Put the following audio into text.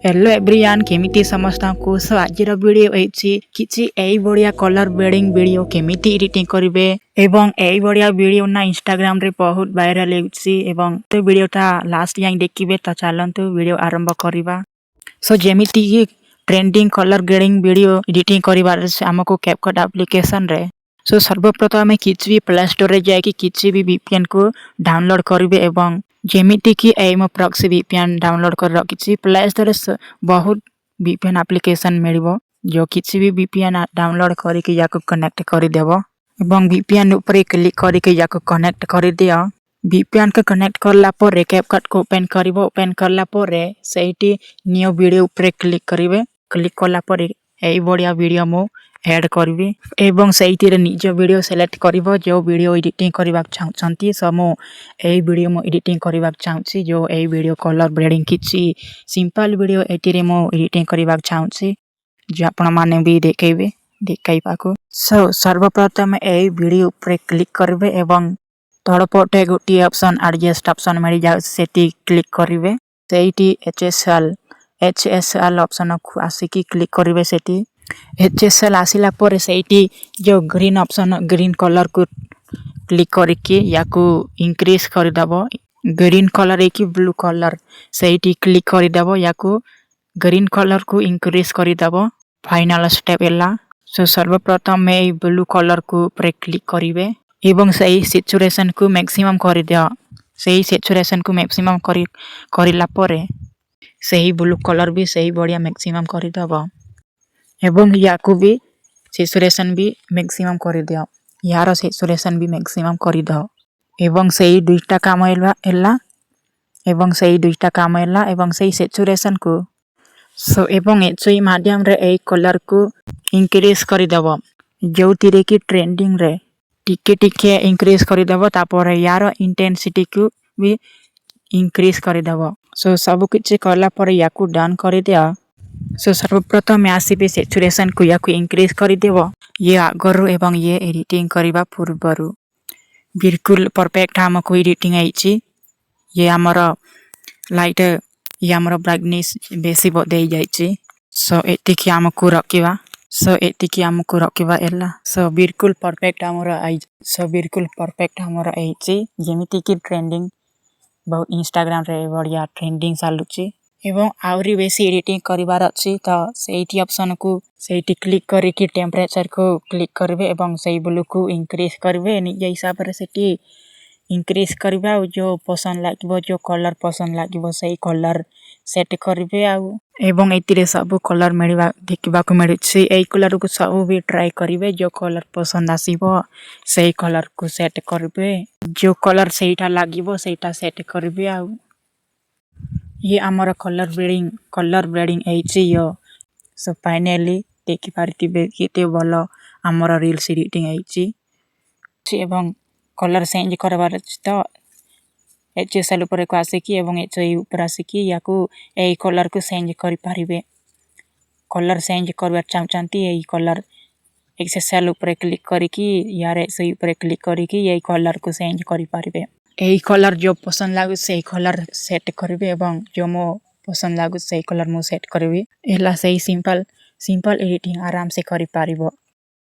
Hello everyone केमिति समस्त को सो आज वीडियो किछि एई बढ़िया कलर ग्रेडिंग वीडियो केमिति एडिटिंग करिवे एवं एई बढ़िया वीडियो ना इंस्टाग्राम रे बहुत वायरल हेउछि एवं तो वीडियोटा लास्ट जाई देखिबे त चलंतु वीडियो आरंभ करिवा। सो जेमिति कि trending colour grading video editing करिवार हमको कैपकट एप्लीकेशन रे सो सर्वप्रथम किछि भी प्ले स्टोर रे जाय कि किछि भी वीपीएन को डाउनलोड करिवे एवं जेमिति कि एम प्रॉक्सी वीपीएन डाउनलोड कर रखिछि प्ले स्टोर रे बहुत वीपीएन एप्लीकेशन मिलिबो जो किछि भी वीपीएन डाउनलोड करिके याको कनेक्ट करि देबो एवं वीपीएन ऊपर क्लिक करिके याको कनेक्ट करि दियो। वीपीएन को कनेक्ट करला पर कैपकट को ओपन करिवो ओपन करला पर सेठी न्यू वीडियो ऊपर क्लिक करिवे क्लिक करला पर एई बढ़िया वीडियो मो ऐड करबी एवं सेठी रे निज वीडियो सिलेक्ट करिवो जो वीडियो एडिटिंग करबा चाहछंती समो एई वीडियो मो एडिटिंग करबा चाहछि जो एई वीडियो कलर ग्रेडिंग किछि सिंपल वीडियो एटी रे मो एडिटिंग करबा चाहछि जो आपण माने भी देखैबे देखाइबा को। सो सर्वप्रथम एई वीडियो ऊपर क्लिक करबे एवं तळ पटे गोटी ऑप्शन एडजस्ट ऑप्शन मिल जाउ सेटी क्लिक करिवे सेठी एचएसएल ऑप्शन को आसिकी क्लिक करिवे सेठी एचएसएल आसिला पर सेठी जो ग्रीन ऑप्शन ग्रीन कलर को क्लिक करके याको इंक्रीज कर दबो ग्रीन कलर एक ब्लू कलर सेठी क्लिक कर दबो याको ग्रीन कलर को इंक्रीज कर दबो फाइनल स्टेप एला। सो सर्वप्रथम में ब्लू कलर को ऊपर क्लिक करिवे एवं सही सैचुरेशन को मैक्सिमम कर दियो सही सैचुरेशन को मैक्सिमम करिला परे सही ब्लू कलर भी सही बढ़िया मैक्सिमम कर दबो एवं याको भी सैचुरेशन भी मैक्सिमम कर दियो यार सैचुरेशन भी मैक्सिमम कर दो एवं सही दुईटा काम एला एवं सही दुईटा काम एला एवं सही सैचुरेशन को सो एवं एचई माध्यम रे ए कलर को इंक्रीज कर दबो जोतिरे कि ट्रेंडिंग रे टिके टिके इंक्रीज कर दबो तापर यार इंटेंसिटी को भी इंक्रीज कर दबो। सो सब किछि करला पर याकू डन कर दिया। सो सर्वप्रथम आसीबे सैचुरेशन को याकू इंक्रीज कर देबो ये आगरु एवं ये एडिटिंग करबा पूर्वरु बिल्कुल परफेक्ट हमको एडिटिंग आइछि ये हमर लाइट ये हमर ब्राइटनेस बेसी बदे जाइछि। सो एतिकी हमको रखिबा एला सो बिल्कुल परफेक्ट हमर आइछि जेमिति कि ट्रेंडिंग बहुत इंस्टाग्राम रे बढ़िया ट्रेंडिंग चालुछि एवं आउरी बेसी एडिटिंग करिवार अछि त सेठी ऑप्शन को सेठी क्लिक करिके टेम्परेचर को क्लिक करबे एवं सही ब्लू को इंक्रीज करबे निज हिसाब रे सेठी इंक्रीज करबा जो पसंद लागिबो जो कलर पसंद लागिबो सही कलर सेट करबे आउ एवं एतिरे सब कलर मिलबा देखबा को मिलछि एई कलर को सब भी ट्राई करबे जो कलर पसंद आसीबो सही कलर को सेट करबे जो कलर सेटा लागिबो सेटा सेट करबे आउ ये आमर कलर ब्रेडिंग एची यो सो फाइनली देखि पारतिबे केते भलो आमर रील्स एडिटिंग एची एवं कलर चेंज करबार त एचएसएल ऊपर को आसे कि एवं एचई ऊपर आसे कि याकू ए कलर को चेंज करि पारिबे कलर चेंज करबा चाहचंती ए कलर एचएसएल ऊपर क्लिक करिकि यार एचई ऊपर क्लिक करिकि ए कलर को चेंज करि पारिबे एई कलर जो पसंद लागु से कलर सेट करबे एवं जो मो पसंद लागु से कलर मो सेट करबे एला सही सिंपल एडिटिंग आराम से करि पारिबो।